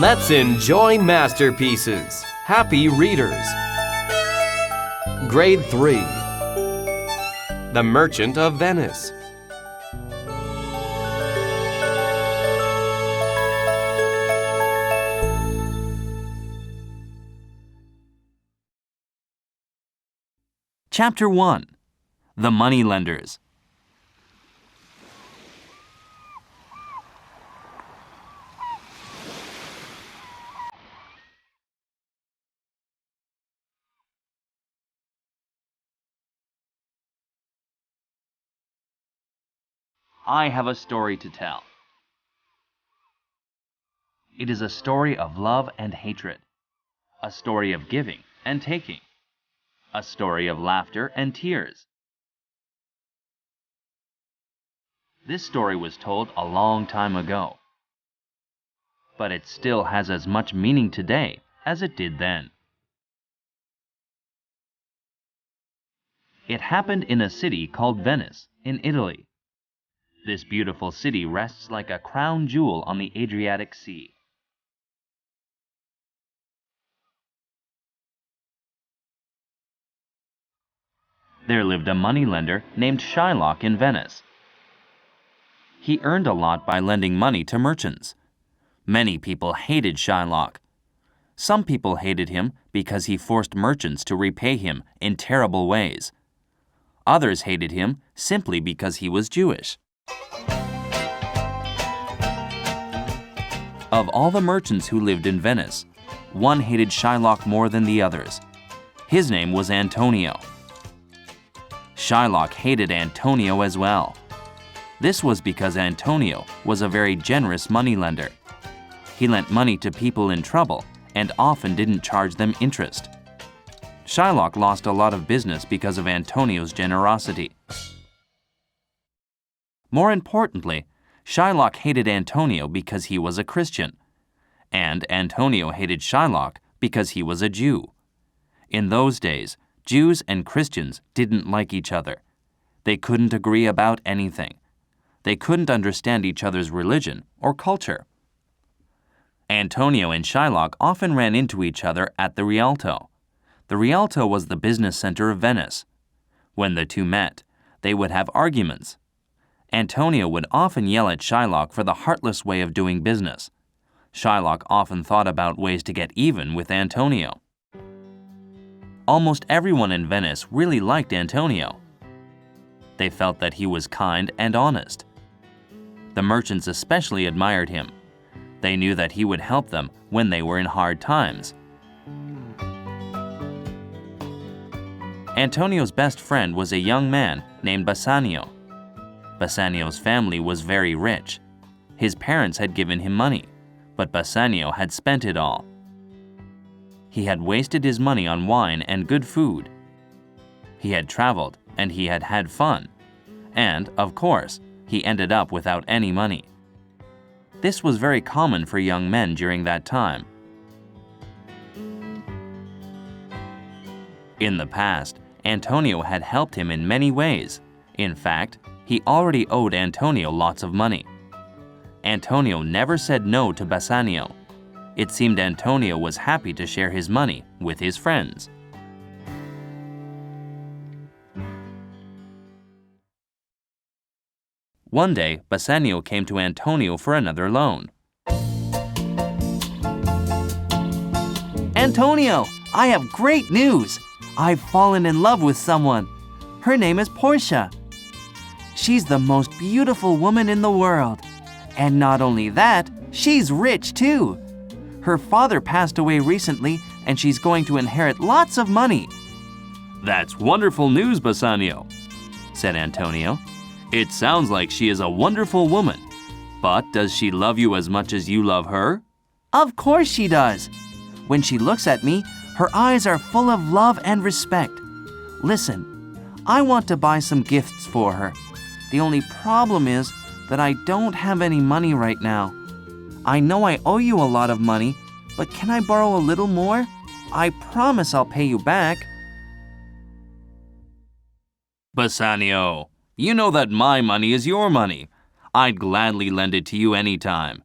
Let's enjoy masterpieces. Happy readers. Grade 3. The Merchant of Venice. Chapter 1. The Moneylenders. I have a story to tell. It is a story of love and hatred, a story of giving and taking, a story of laughter and tears. This story was told a long time ago, but it still has as much meaning today as it did then. It happened in a city called Venice in Italy. This beautiful city rests like a crown jewel on the Adriatic Sea. There lived a moneylender named Shylock in Venice. He earned a lot by lending money to merchants. Many people hated Shylock. Some people hated him because he forced merchants to repay him in terrible ways. Others hated him simply because he was Jewish. Of all the merchants who lived in Venice, one hated Shylock more than the others. His name was Antonio. Shylock hated Antonio as well. This was because Antonio was a very generous moneylender. He lent money to people in trouble and often didn't charge them interest. Shylock lost a lot of business because of Antonio's generosity. More importantly, Shylock hated Antonio because he was a Christian, and Antonio hated Shylock because he was a Jew. In those days, Jews and Christians didn't like each other. They couldn't agree about anything. They couldn't understand each other's religion or culture. Antonio and Shylock often ran into each other at the Rialto. The Rialto was the business center of Venice. When the two met, they would have arguments. Antonio would often yell at Shylock for the heartless way of doing business. Shylock often thought about ways to get even with Antonio. Almost everyone in Venice really liked Antonio. They felt that he was kind and honest. The merchants especially admired him. They knew that he would help them when they were in hard times. Antonio's best friend was a young man named Bassanio. Bassanio's family was very rich. His parents had given him money, but Bassanio had spent it all. He had wasted his money on wine and good food. He had traveled and he had had fun. And, of course, he ended up without any money. This was very common for young men during that time. In the past, Antonio had helped him in many ways. In fact, he already owed Antonio lots of money. Antonio never said no to Bassanio. It seemed Antonio was happy to share his money with his friends. One day, Bassanio came to Antonio for another loan. Antonio, I have great news. I've fallen in love with someone. Her name is Portia. She's the most beautiful woman in the world. And not only that, she's rich too. Her father passed away recently, and she's going to inherit lots of money. "That's wonderful news, Bassanio," said Antonio. "It sounds like she is a wonderful woman. But does she love you as much as you love her?" Of course she does. When she looks at me, her eyes are full of love and respect. Listen, I want to buy some gifts for her. The only problem is that I don't have any money right now. I know I owe you a lot of money, but can I borrow a little more? I promise I'll pay you back. "Bassanio, you know that my money is your money. I'd gladly lend it to you any time.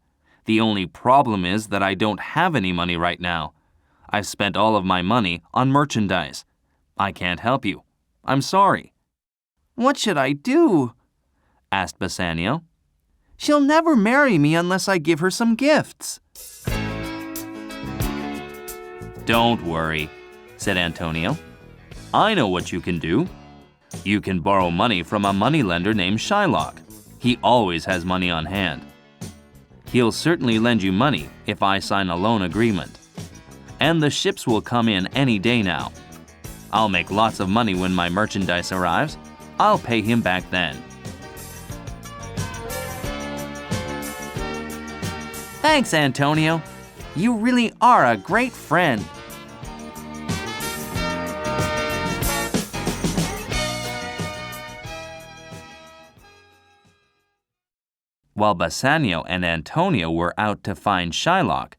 The only problem is that I don't have any money right now. I've spent all of my money on merchandise. I can't help you. I'm sorry." "What should I do?" asked Bassanio. "She'll never marry me unless I give her some gifts." "Don't worry," said Antonio. "I know what you can do. You can borrow money from a moneylender named Shylock. He always has money on hand. He'll certainly lend you money if I sign a loan agreement. And the ships will come in any day now. I'll make lots of money when my merchandise arrives. I'll pay him back then." Thanks, Antonio. You really are a great friend. While Bassanio and Antonio were out to find Shylock,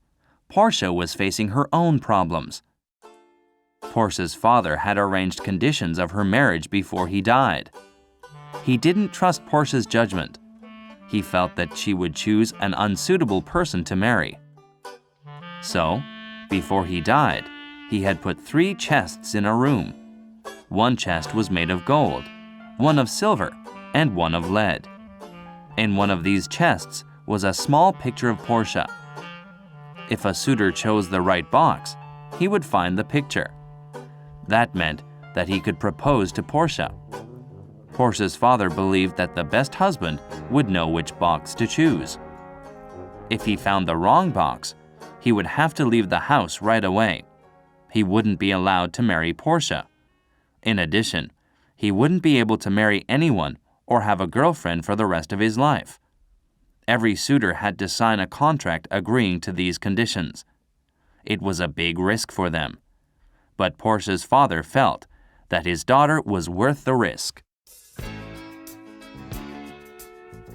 Portia was facing her own problems. Portia's father had arranged conditions of her marriage before he died. He didn't trust Portia's judgment. He felt that she would choose an unsuitable person to marry. So, before he died, he had put 3 chests in a room. One chest was made of gold, one of silver, and one of lead. In one of these chests was a small picture of Portia. If a suitor chose the right box, he would find the picture. That meant that he could propose to Portia. Portia's father believed that the best husband would know which box to choose. If he found the wrong box, he would have to leave the house right away. He wouldn't be allowed to marry Portia. In addition, he wouldn't be able to marry anyone or have a girlfriend for the rest of his life. Every suitor had to sign a contract agreeing to these conditions. It was a big risk for them. But Portia's father felt that his daughter was worth the risk.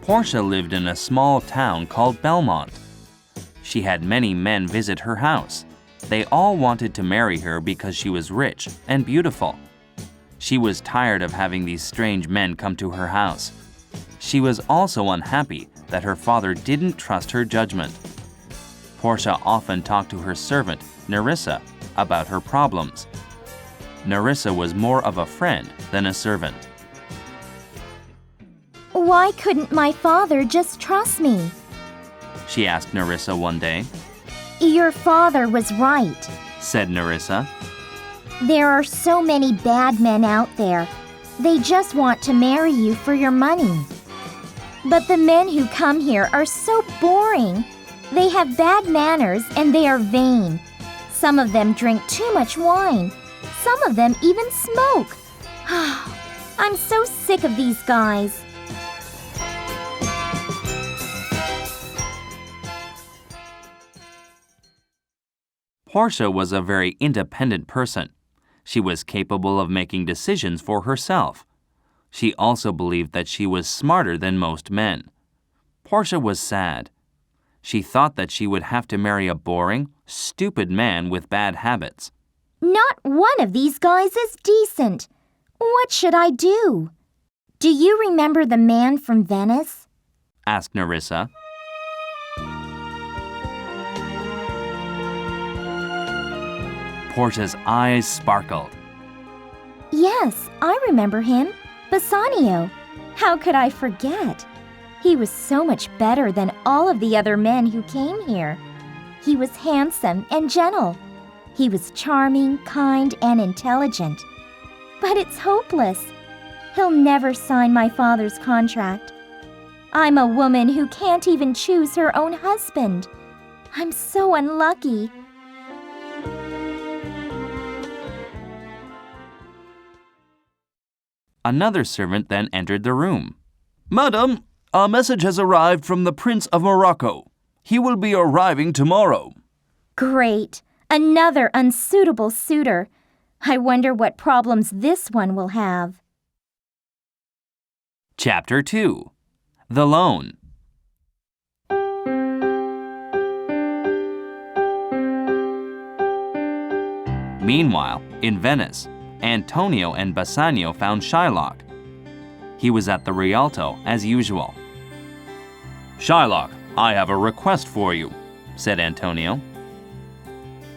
Portia lived in a small town called Belmont. She had many men visit her house. They all wanted to marry her because she was rich and beautiful. She was tired of having these strange men come to her house. She was also unhappy that her father didn't trust her judgment. Portia often talked to her servant, Nerissa, about her problems. Nerissa was more of a friend than a servant. "Why couldn't my father just trust me?" she asked Nerissa one day. "Your father was right. Said Nerissa. There are so many bad men out there. They just want to marry you for your money. But the men who come here are so boring. They have bad manners and they are vain. Some of them drink too much wine. Some of them even smoke. I'm so sick of these guys." Portia was a very independent person. She was capable of making decisions for herself. She also believed that she was smarter than most men. Portia was sad. She thought that she would have to marry a boring, stupid man with bad habits. Not one of these guys is decent. What should I do? Do you remember the man from Venice? Asked Nerissa. Portia's eyes sparkled. Yes, I remember him. Bassanio. How could I forget? He was so much better than all of the other men who came here. He was handsome and gentle. He was charming, kind, and intelligent. But it's hopeless. He'll never sign my father's contract. I'm a woman who can't even choose her own husband. I'm so unlucky. Another servant then entered the room. "Madam, a message has arrived from the Prince of Morocco. He will be arriving tomorrow." Great. Another unsuitable suitor. I wonder what problems this one will have. Chapter 2. The Loan. Meanwhile, in Venice, Antonio and Bassanio found Shylock. He was at the Rialto as usual. Shylock, I have a request for you, said Antonio.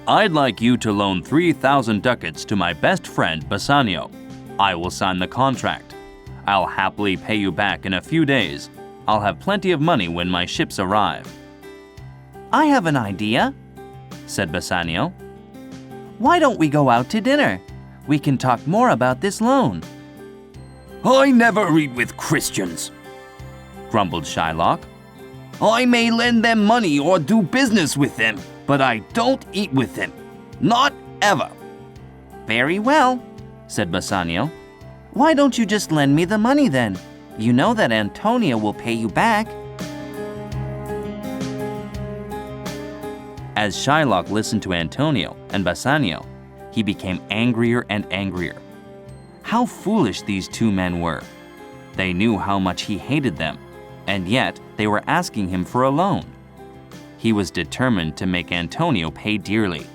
I'd like you to loan 3,000 ducats to my best friend Bassanio. I will sign the contract. I'll happily pay you back in a few days. I'll have plenty of money when my ships arrive. I have an idea, said Bassanio. Why don't we go out to dinner? We can talk more about this loan. I never eat with Christians, grumbled Shylock. I may lend them money or do business with them, but I don't eat with them. Not ever. Very well, said Bassanio. Why don't you just lend me the money then? You know that Antonio will pay you back. As Shylock listened to Antonio and Bassanio, he became angrier and angrier. How foolish these two men were. They knew how much he hated them, and yet they were asking him for a loan. He was determined to make Antonio pay dearly.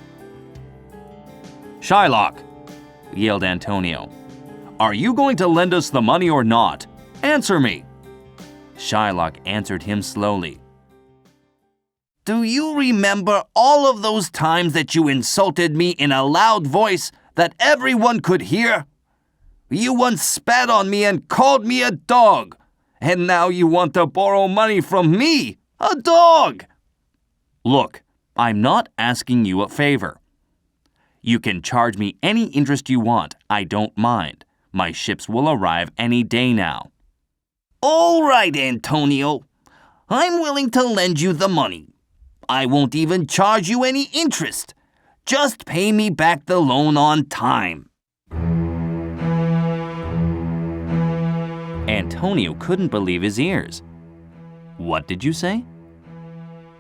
Shylock, yelled Antonio. are you going to lend us the money or not? Answer me. Shylock answered him slowly. Do you remember all of those times that you insulted me in a loud voice that everyone could hear? You once spat on me and called me a dog, and now you want to borrow money from me, a dog. Look, I'm not asking you a favor. You can charge me any interest you want. I don't mind. My ships will arrive any day now. All right, Antonio. I'm willing to lend you the money. I won't even charge you any interest. Just pay me back the loan on time. Antonio couldn't believe his ears. What did you say?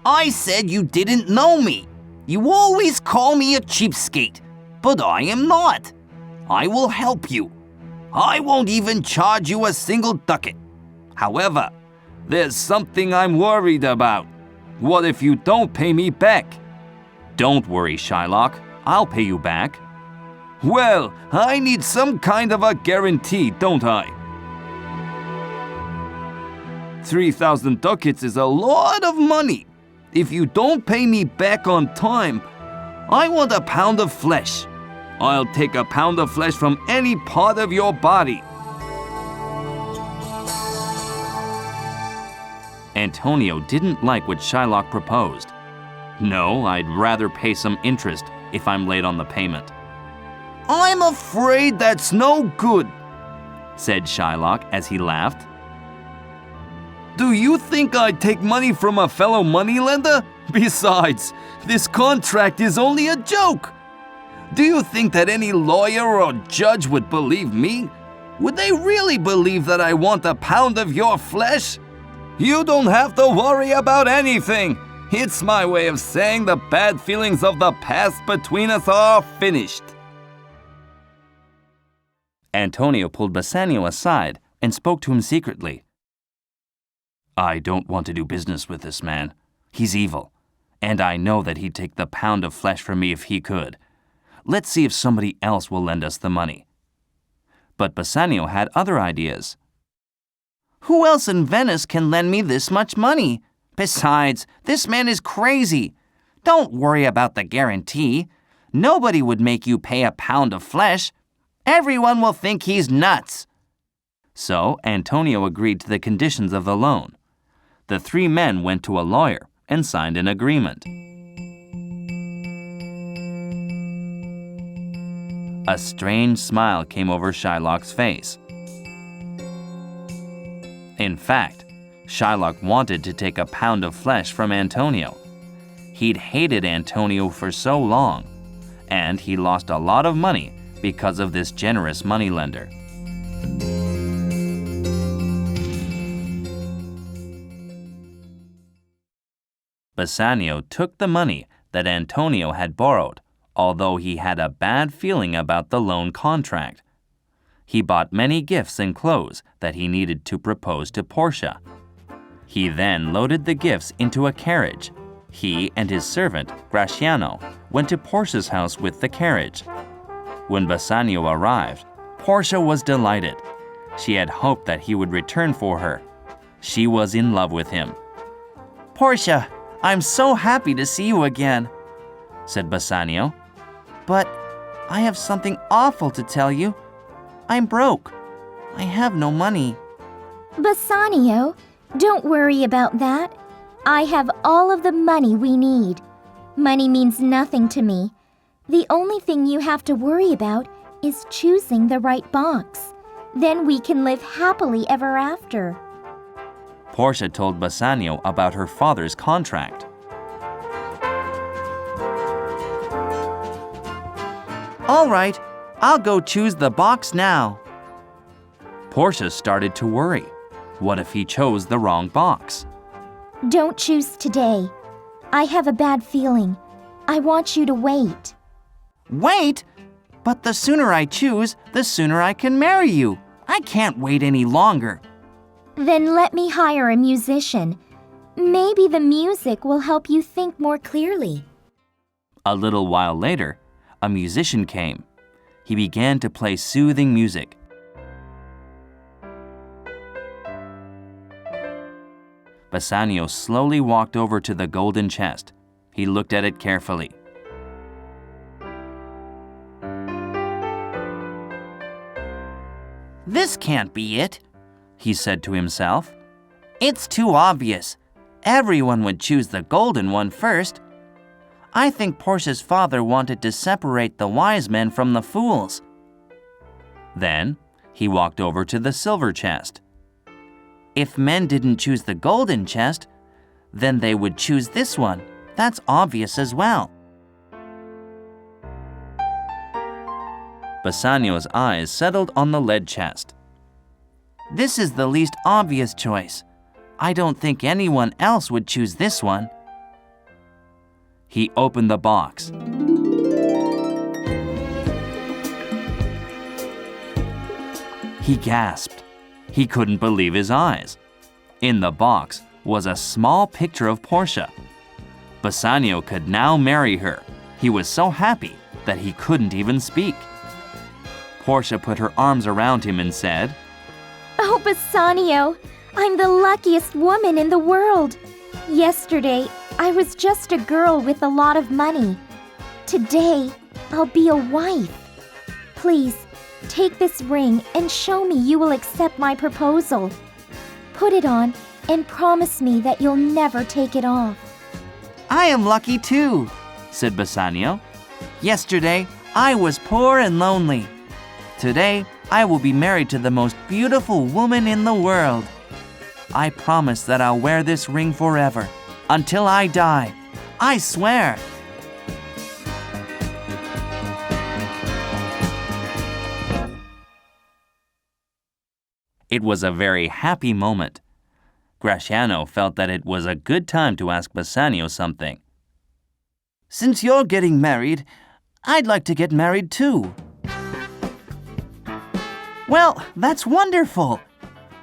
I said you didn't know me. You always call me a cheapskate, but I am not. I will help you. I won't even charge you a single ducat. However, there's something I'm worried about. What if you don't pay me back? Don't worry, Shylock. I'll pay you back. Well, I need some kind of a guarantee, don't I? 3,000 ducats is a lot of money. If you don't pay me back on time, I want a pound of flesh. I'll take a pound of flesh from any part of your body. Antonio didn't like what Shylock proposed. No, I'd rather pay some interest if I'm late on the payment. I'm afraid that's no good, said Shylock as he laughed. Do you think I'd take money from a fellow moneylender? Besides, this contract is only a joke. Do you think that any lawyer or judge would believe me? Would they really believe that I want a pound of your flesh? You don't have to worry about anything. It's my way of saying the bad feelings of the past between us are finished. Antonio pulled Bassanio aside and spoke to him secretly. I don't want to do business with this man. He's evil, and I know that he'd take the pound of flesh from me if he could. Let's see if somebody else will lend us the money. But Bassanio had other ideas. Who else in Venice can lend me this much money? Besides, this man is crazy. Don't worry about the guarantee. Nobody would make you pay a pound of flesh. Everyone will think he's nuts. So Antonio agreed to the conditions of the loan. The three men went to a lawyer and signed an agreement. A strange smile came over Shylock's face. In fact, Shylock wanted to take a pound of flesh from Antonio. He'd hated Antonio for so long, and he lost a lot of money because of this generous moneylender. Bassanio took the money that Antonio had borrowed, although he had a bad feeling about the loan contract. He bought many gifts and clothes that he needed to propose to Portia. He then loaded the gifts into a carriage. He and his servant, Graciano, went to Portia's house with the carriage. When Bassanio arrived, Portia was delighted. She had hoped that he would return for her. She was in love with him. Portia, I'm so happy to see you again, said Bassanio. But I have something awful to tell you. I'm broke. I have no money. Bassanio, don't worry about that. I have all of the money we need. Money means nothing to me. The only thing you have to worry about is choosing the right box. Then we can live happily ever after. Portia told Bassanio about her father's contract. All right, I'll go choose the box now. Portia started to worry. What if he chose the wrong box? Don't choose today. I have a bad feeling. I want you to wait. Wait? But the sooner I choose, the sooner I can marry you. I can't wait any longer. Then let me hire a musician. Maybe the music will help you think more clearly. A little while later, a musician came. He began to play soothing music. Bassanio slowly walked over to the golden chest. He looked at it carefully. This can't be it, he said to himself. It's too obvious. Everyone would choose the golden one first. I think Portia's father wanted to separate the wise men from the fools. Then, he walked over to the silver chest. If men didn't choose the golden chest, then they would choose this one. That's obvious as well. Bassanio's eyes settled on the lead chest. This is the least obvious choice. I don't think anyone else would choose this one. He opened the box. He gasped. He couldn't believe his eyes. In the box was a small picture of Portia. Bassanio could now marry her. He was so happy that he couldn't even speak. Portia put her arms around him and said, Oh, Bassanio, I'm the luckiest woman in the world. Yesterday, I was just a girl with a lot of money. Today, I'll be a wife. Please, take this ring and show me you will accept my proposal. Put it on and promise me that you'll never take it off. I am lucky too, said Bassanio. Yesterday, I was poor and lonely. Today, I will be married to the most beautiful woman in the world. I promise that I'll wear this ring forever, until I die. I swear. It was a very happy moment. Gratiano felt that it was a good time to ask Bassanio something. Since you're getting married, I'd like to get married too. Well, that's wonderful,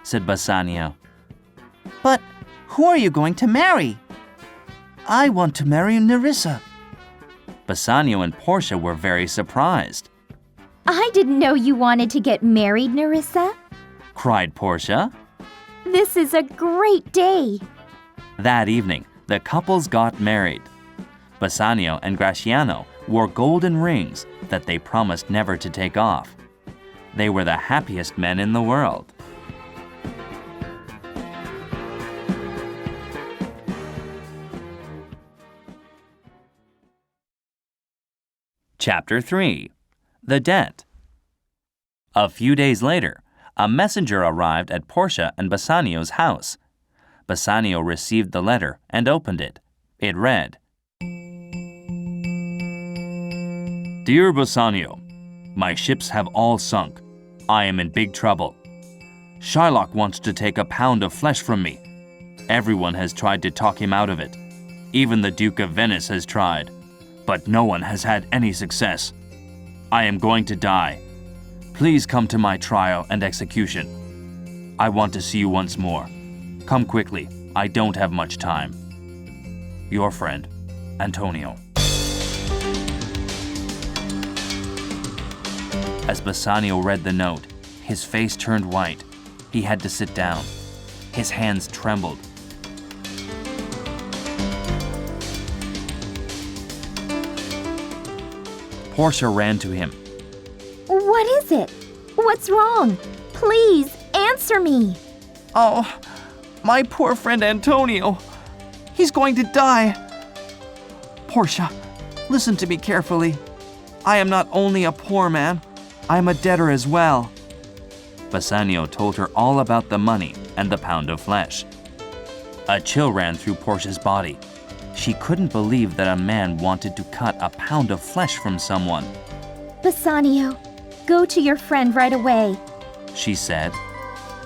said Bassanio. But who are you going to marry? I want to marry Nerissa. Bassanio and Portia were very surprised. I didn't know you wanted to get married, Nerissa. Cried Portia. This is a great day. That evening, the couples got married. Bassanio and Gratiano wore golden rings that they promised never to take off. They were the happiest men in the world. Chapter 3. The Debt. A few days later, a messenger arrived at Portia and Bassanio's house. Bassanio received the letter and opened it. It read, Dear Bassanio, my ships have all sunk. I am in big trouble. Shylock wants to take a pound of flesh from me. Everyone has tried to talk him out of it. Even the Duke of Venice has tried, but no one has had any success. I am going to die. Please come to my trial and execution. I want to see you once more. Come quickly. I don't have much time. Your friend, Antonio. As Bassanio read the note, his face turned white. He had to sit down. His hands trembled. Portia ran to him. What is it? What's wrong? Please, answer me. Oh, my poor friend Antonio. He's going to die. Portia, listen to me carefully. I am not only a poor man, I am a debtor as well. Bassanio told her all about the money and the pound of flesh. A chill ran through Portia's body. She couldn't believe that a man wanted to cut a pound of flesh from someone. Bassanio, go to your friend right away. She said,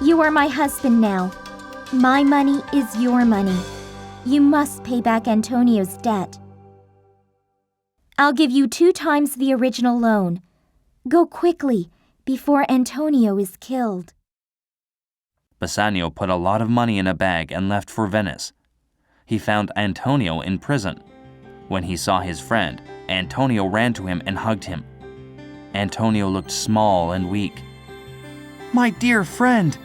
You are my husband now. My money is your money. You must pay back Antonio's debt. I'll give you 2 times the original loan. Go quickly, before Antonio is killed. Bassanio put a lot of money in a bag and left for Venice. He found Antonio in prison. When he saw his friend, Antonio ran to him and hugged him. Antonio looked small and weak. My dear friend,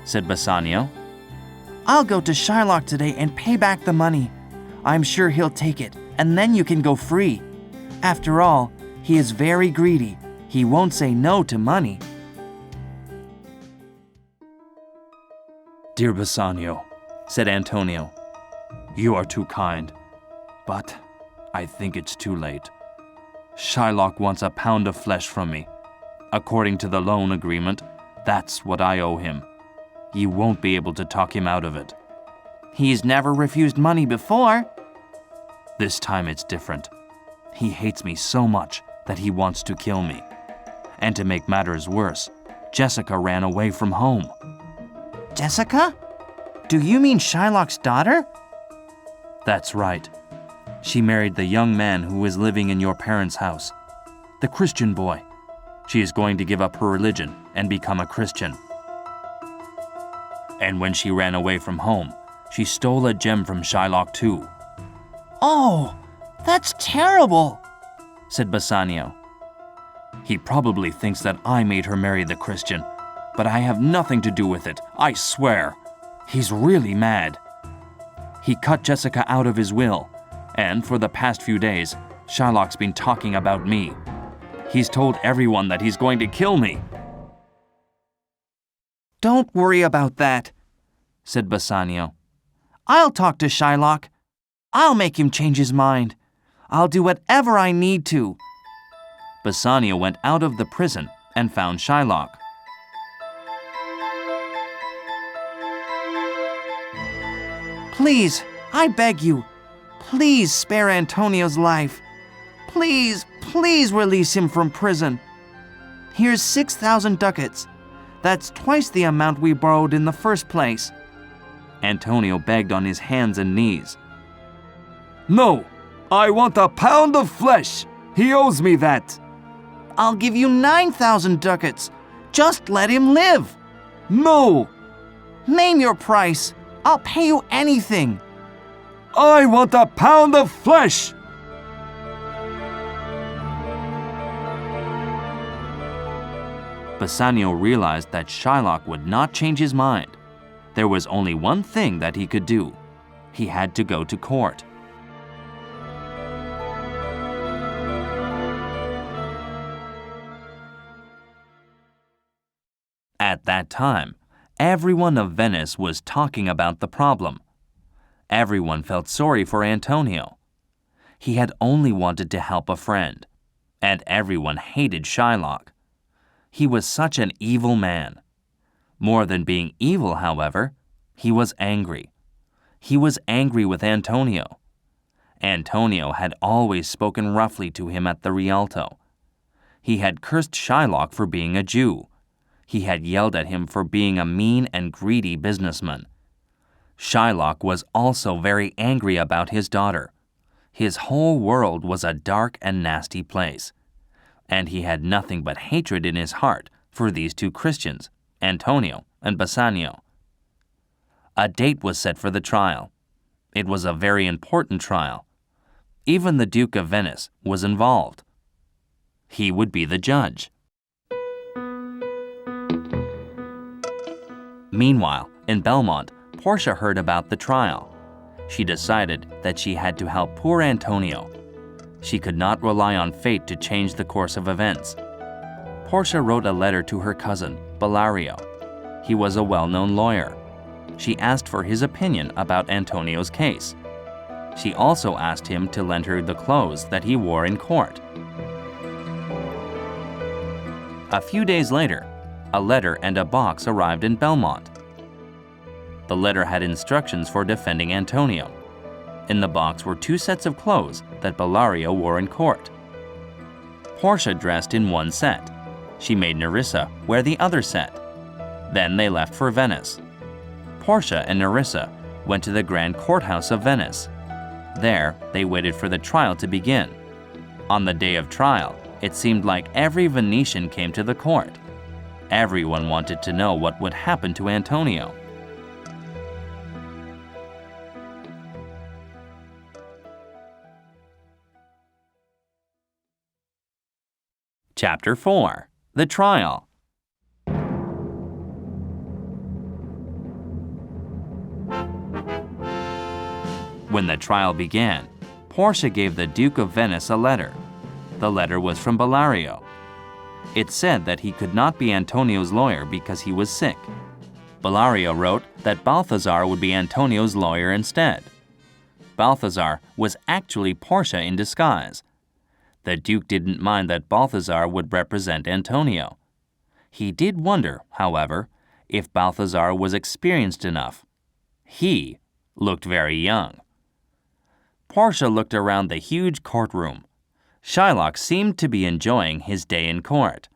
said Bassanio. I'll go to Shylock today and pay back the money. I'm sure he'll take it, and then you can go free. After all, he is very greedy. He won't say no to money. Dear Bassanio, said Antonio, you are too kind, but I think it's too late. Shylock wants a pound of flesh from me. According to the loan agreement, that's what I owe him. You won't be able to talk him out of it. He's never refused money before. This time it's different. He hates me so much that he wants to kill me. And to make matters worse, Jessica ran away from home. Jessica? Do you mean Shylock's daughter? That's right. She married the young man who was living in your parents' house, the Christian boy. She is going to give up her religion and become a Christian. And when she ran away from home, she stole a gem from Shylock too. Oh, that's terrible, said Bassanio. He probably thinks that I made her marry the Christian, but I have nothing to do with it, I swear. He's really mad. He cut Jessica out of his will, and for the past few days, Shylock's been talking about me. He's told everyone that he's going to kill me. Don't worry about that, said Bassanio. I'll talk to Shylock. I'll make him change his mind. I'll do whatever I need to. Bassanio went out of the prison and found Shylock. Please, I beg you, please spare Antonio's life. Please, please release him from prison. Here's 6,000 ducats. That's twice the amount we borrowed in the first place. Antonio begged on his hands and knees. No, I want a pound of flesh. He owes me that. I'll give you 9,000 ducats. Just let him live. No. Name your price. I'll pay you anything. I want a pound of flesh. Bassanio realized that Shylock would not change his mind. There was only one thing that he could do. He had to go to court. At that time, everyone of Venice was talking about the problem. Everyone felt sorry for Antonio. He had only wanted to help a friend, and everyone hated Shylock. He was such an evil man. More than being evil, however, he was angry. He was angry with Antonio. Antonio had always spoken roughly to him at the Rialto. He had cursed Shylock for being a Jew. He had yelled at him for being a mean and greedy businessman. Shylock was also very angry about his daughter. His whole world was a dark and nasty place, and he had nothing but hatred in his heart for these two Christians, Antonio and Bassanio. A date was set for the trial. It was a very important trial. Even the Duke of Venice was involved. He would be the judge. Meanwhile, in Belmont, Portia heard about the trial. She decided that she had to help poor Antonio. She could not rely on fate to change the course of events. Portia wrote a letter to her cousin, Bellario. He was a well-known lawyer. She asked for his opinion about Antonio's case. She also asked him to lend her the clothes that he wore in court. A few days later, a letter and a box arrived in Belmont. The letter had instructions for defending Antonio. In the box were 2 sets of clothes that Bellario wore in court. Portia dressed in one set. She made Nerissa wear the other set. Then they left for Venice. Portia and Nerissa went to the Grand Courthouse of Venice. There, they waited for the trial to begin. On the day of trial, it seemed like every Venetian came to the court. Everyone wanted to know what would happen to Antonio. Chapter 4. The Trial. When the trial began, Portia gave the Duke of Venice a letter. The letter was from Bellario. It said that he could not be Antonio's lawyer because he was sick. Bellario wrote that Balthazar would be Antonio's lawyer instead. Balthazar was actually Portia in disguise. The Duke didn't mind that Balthazar would represent Antonio. He did wonder, however, if Balthazar was experienced enough. He looked very young. Portia looked around the huge courtroom. Shylock seemed to be enjoying his day in court.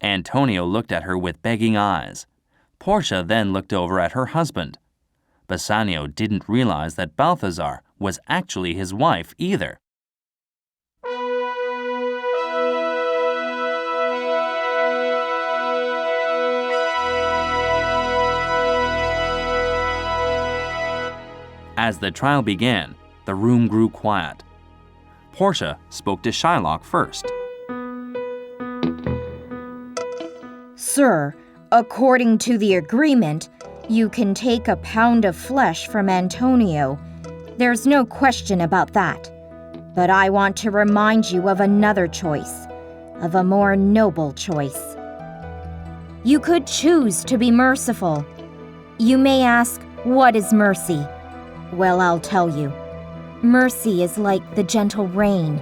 Antonio looked at her with begging eyes. Portia then looked over at her husband. Bassanio didn't realize that Balthazar was actually his wife either. As the trial began, the room grew quiet. Portia spoke to Shylock first. Sir, according to the agreement, you can take a pound of flesh from Antonio. There's no question about that. But I want to remind you of another choice, of a more noble choice. You could choose to be merciful. You may ask, what is mercy? Well, I'll tell you. Mercy is like the gentle rain.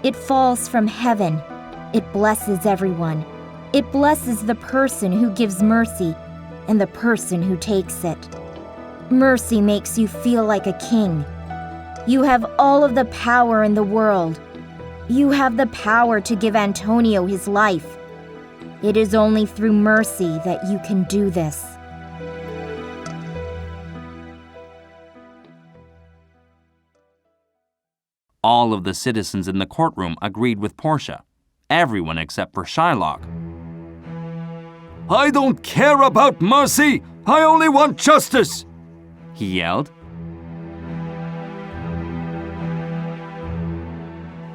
It falls from heaven. It blesses everyone. It blesses the person who gives mercy and the person who takes it. Mercy makes you feel like a king. You have all of the power in the world. You have the power to give Antonio his life. It is only through mercy that you can do this. All of the citizens in the courtroom agreed with Portia. Everyone except for Shylock. I don't care about mercy! I only want justice! He yelled.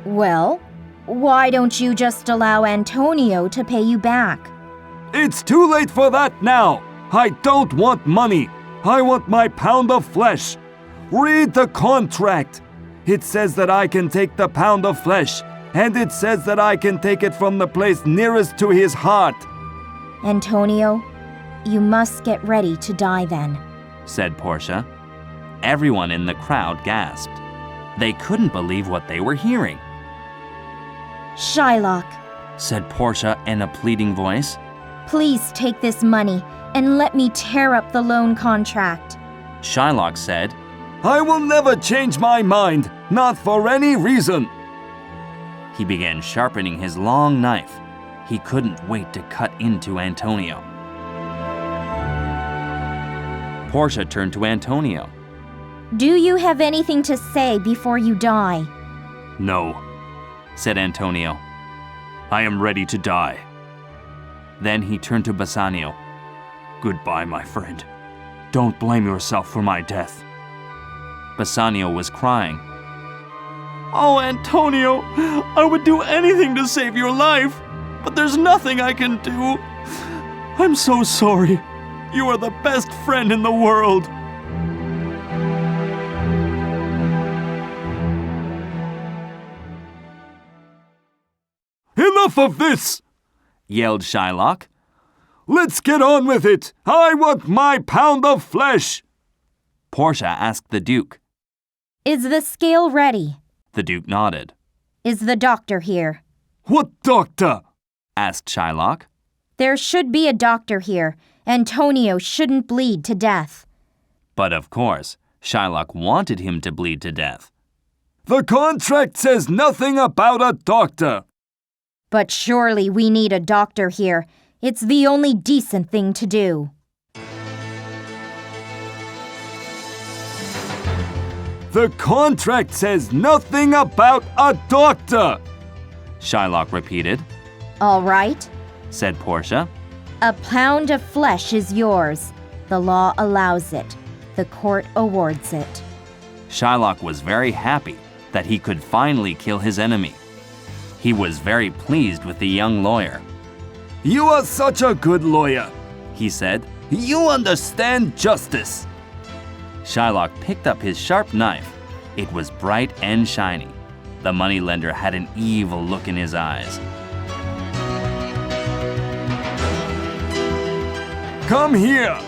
Well, why don't you just allow Antonio to pay you back? It's too late for that now! I don't want money! I want my pound of flesh! Read the contract! It says that I can take the pound of flesh, and it says that I can take it from the place nearest to his heart. Antonio, you must get ready to die then, said Portia. Everyone in the crowd gasped. They couldn't believe what they were hearing. Shylock, said Portia in a pleading voice, please take this money and let me tear up the loan contract. Shylock said, I will never change my mind, not for any reason. He began sharpening his long knife. He couldn't wait to cut into Antonio. Portia turned to Antonio. Do you have anything to say before you die? No, said Antonio. I am ready to die. Then he turned to Bassanio. Goodbye, my friend. Don't blame yourself for my death. Bassanio was crying. Oh, Antonio, I would do anything to save your life, but there's nothing I can do. I'm so sorry. You are the best friend in the world. Enough of this! yelled Shylock. Let's get on with it! I want my pound of flesh! Portia asked the Duke. Is the scale ready? The Duke nodded. Is the doctor here? What doctor? Asked Shylock. There should be a doctor here. Antonio shouldn't bleed to death. But of course, Shylock wanted him to bleed to death. The contract says nothing about a doctor. But surely we need a doctor here. It's the only decent thing to do. The contract says nothing about a doctor. Shylock repeated. All right. Said Portia. A pound of flesh is yours. The law allows it. The court awards it. Shylock was very happy that he could finally kill his enemy. He was very pleased with the young lawyer. You are such a good lawyer, he said. You understand justice. Shylock picked up his sharp knife. It was bright and shiny. The moneylender had an evil look in his eyes. Come here,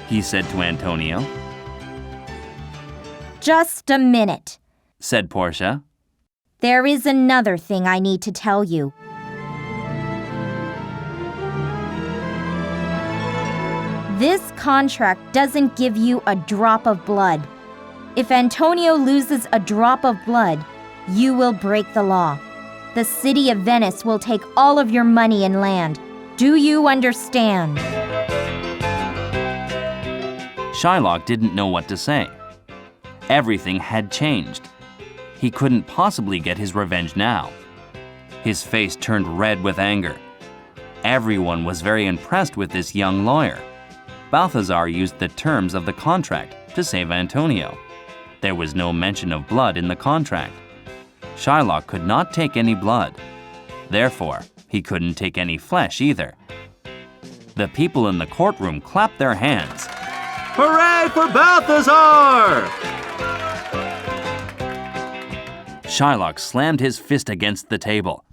he said to Antonio. Just a minute, said Portia. There is another thing I need to tell you. This contract doesn't give you a drop of blood. If Antonio loses a drop of blood, you will break the law. The city of Venice will take all of your money and land. Do you understand? Shylock didn't know what to say. Everything had changed. He couldn't possibly get his revenge now. His face turned red with anger. Everyone was very impressed with this young lawyer. Balthazar used the terms of the contract to save Antonio. There was no mention of blood in the contract. Shylock could not take any blood. Therefore, he couldn't take any flesh either. The people in the courtroom clapped their hands. Hooray for Balthazar! Shylock slammed his fist against the table.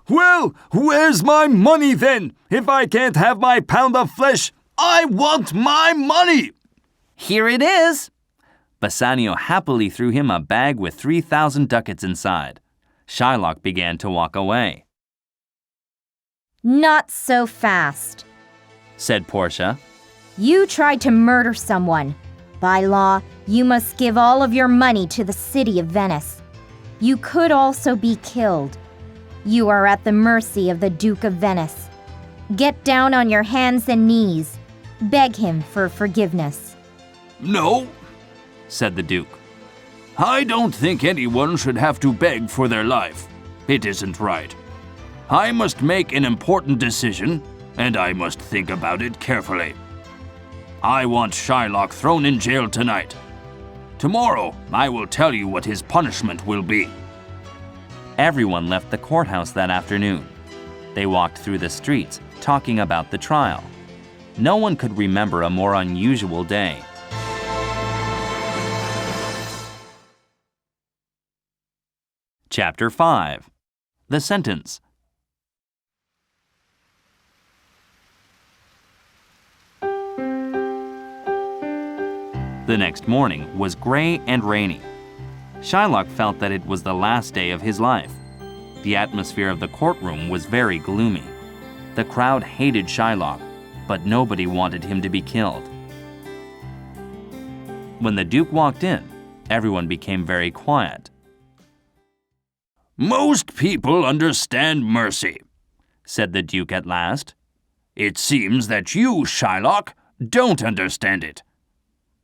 Well, where's my money then? If I can't have my pound of flesh, I want my money! Here it is! Bassanio happily threw him a bag with 3,000 ducats inside. Shylock began to walk away. Not so fast, said Portia. You tried to murder someone. By law, you must give all of your money to the city of Venice. You could also be killed. You are at the mercy of the Duke of Venice. Get down on your hands and knees. Beg him for forgiveness. No, said the Duke. I don't think anyone should have to beg for their life. It isn't right. I must make an important decision, and I must think about it carefully. I want Shylock thrown in jail tonight. Tomorrow, I will tell you what his punishment will be. Everyone left the courthouse that afternoon. They walked through the streets, talking about the trial. No one could remember a more unusual day. Chapter 5. The Sentence. The next morning was gray and rainy. Shylock felt that it was the last day of his life. The atmosphere of the courtroom was very gloomy. The crowd hated Shylock, but nobody wanted him to be killed. When the Duke walked in, everyone became very quiet. Most people understand mercy, said the Duke at last. It seems that you, Shylock, don't understand it.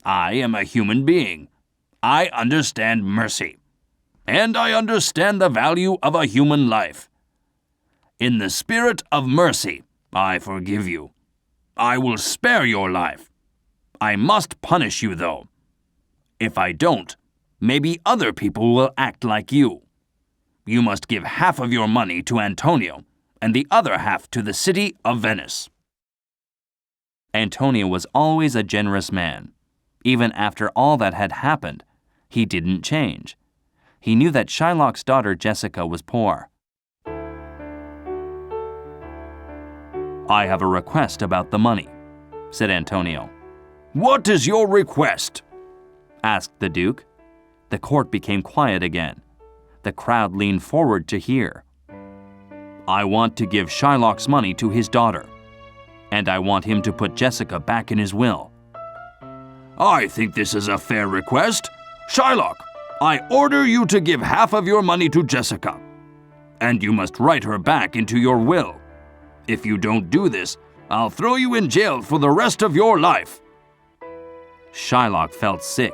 I am a human being. I understand mercy. And I understand the value of a human life. In the spirit of mercy, I forgive you. I will spare your life. I must punish you, though. If I don't, maybe other people will act like you. You must give half of your money to Antonio and the other half to the city of Venice. Antonio was always a generous man. Even after all that had happened, he didn't change. He knew that Shylock's daughter Jessica was poor. I have a request about the money, said Antonio. What is your request? Asked the Duke. The court became quiet again. The crowd leaned forward to hear. I want to give Shylock's money to his daughter, and I want him to put Jessica back in his will. I think this is a fair request. Shylock, I order you to give half of your money to Jessica, and you must write her back into your will. If you don't do this, I'll throw you in jail for the rest of your life. Shylock felt sick.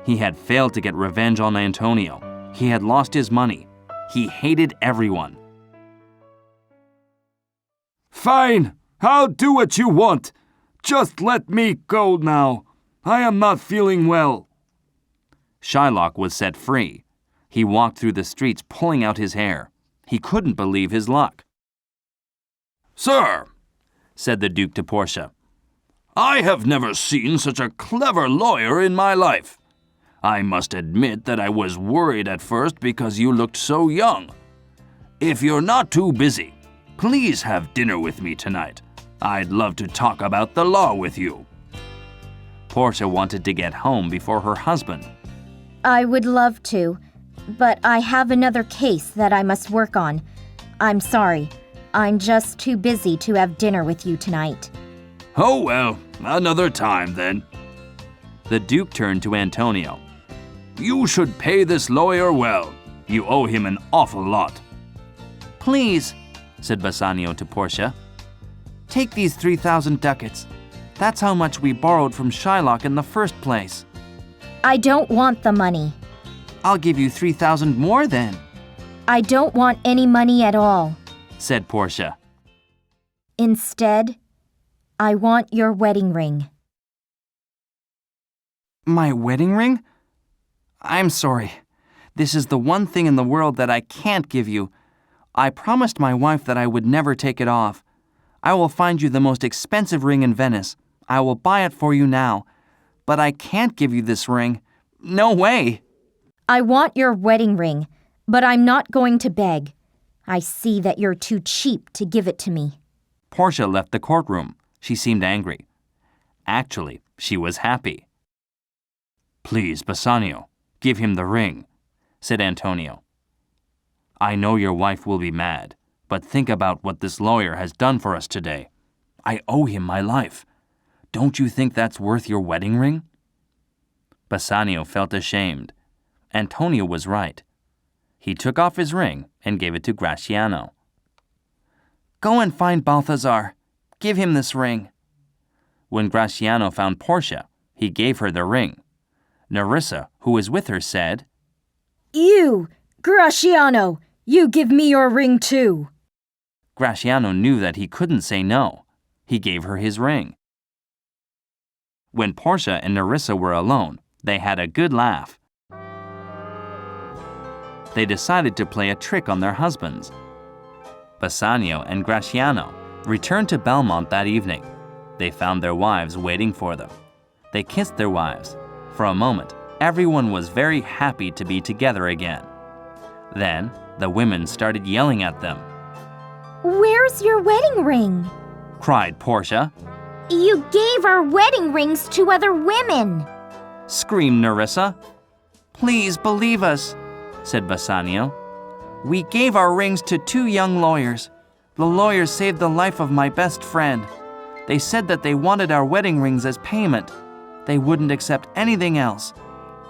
He had failed to get revenge on Antonio. He had lost his money. He hated everyone. Fine, I'll do what you want. Just let me go now. I am not feeling well. Shylock was set free. He walked through the streets pulling out his hair. He couldn't believe his luck. Sir, said the Duke to Portia, I have never seen such a clever lawyer in my life. I must admit that I was worried at first because you looked so young. If you're not too busy, please have dinner with me tonight. I'd love to talk about the law with you. Portia wanted to get home before her husband. I would love to, but I have another case that I must work on. I'm sorry. I'm just too busy to have dinner with you tonight. Oh well, another time then. The Duke turned to Antonio. You should pay this lawyer well. You owe him an awful lot. Please, said Bassanio to Portia. take these 3,000 ducats. That's how much we borrowed from Shylock in the first place. I don't want the money. I'll give you 3,000 more then. I don't want any money at all. Said Portia. Instead, I want your wedding ring. My wedding ring? I'm sorry. This is the one thing in the world that I can't give you. I promised my wife that I would never take it off. I will find you the most expensive ring in Venice. I will buy it for you now. But I can't give you this ring. No way. I want your wedding ring, but I'm not going to beg. I see that you're too cheap to give it to me. Portia left the courtroom. She seemed angry. Actually, she was happy. Please, Bassanio, give him the ring, said Antonio. I know your wife will be mad, but think about what this lawyer has done for us today. I owe him my life. Don't you think that's worth your wedding ring? Bassanio felt ashamed. Antonio was right. He took off his ring and gave it to Gratiano. Go and find Balthazar. Give him this ring. When Gratiano found Portia, he gave her the ring. Nerissa, who was with her, said, You, Gratiano, you give me your ring too. Gratiano knew that he couldn't say no. He gave her his ring. When Portia and Nerissa were alone, they had a good laugh. They decided to play a trick on their husbands. Bassanio and Gratiano returned to Belmont that evening. They found their wives waiting for them. They kissed their wives. For a moment, everyone was very happy to be together again. Then, the women started yelling at them. Where's your wedding ring? Cried Portia. You gave our wedding rings to other women. Screamed Nerissa. Please believe us, said Bassanio. We gave our rings to 2 young lawyers. The lawyers saved the life of my best friend. They said that they wanted our wedding rings as payment. They wouldn't accept anything else.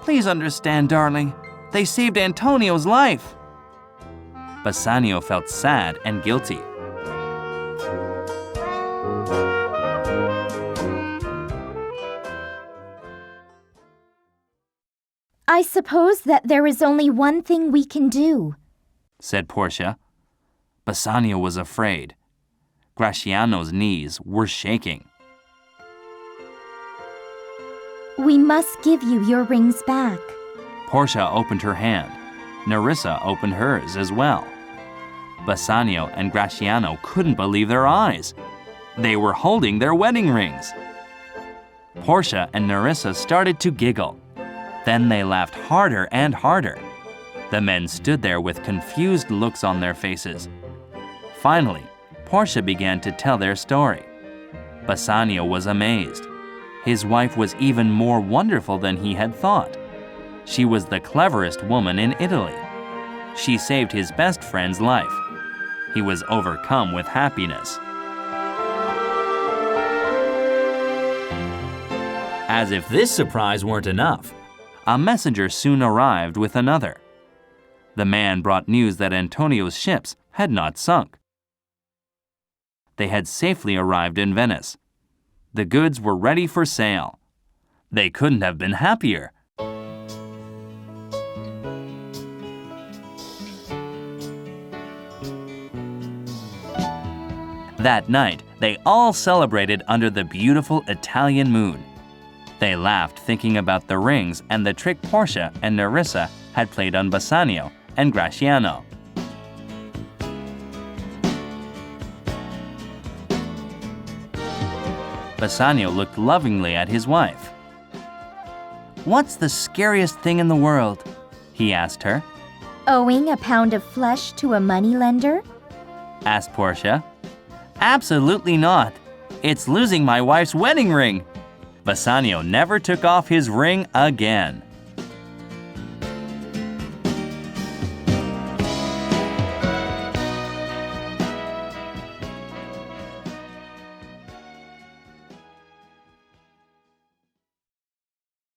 Please understand, darling. They saved Antonio's life. Bassanio felt sad and guilty. I suppose that there is only one thing we can do, said Portia. Bassanio was afraid. Gratiano's knees were shaking. We must give you your rings back. Portia opened her hand. Nerissa opened hers as well. Bassanio and Gratiano couldn't believe their eyes. They were holding their wedding rings. Portia and Nerissa started to giggle. Then they laughed harder and harder. The men stood there with confused looks on their faces. Finally, Portia began to tell their story. Bassanio was amazed. His wife was even more wonderful than he had thought. She was the cleverest woman in Italy. She saved his best friend's life. He was overcome with happiness. As if this surprise weren't enough, A messenger soon arrived with another. The man brought news that Antonio's ships had not sunk. They had safely arrived in Venice. The goods were ready for sale. They couldn't have been happier. That night, they all celebrated under the beautiful Italian moon. They laughed thinking about the rings and the trick Portia and Nerissa had played on Bassanio and Graciano. Bassanio looked lovingly at his wife. What's the scariest thing in the world? He asked her. Owing a pound of flesh to a moneylender? Asked Portia. Absolutely not. It's losing my wife's wedding ring. Bassanio never took off his ring again.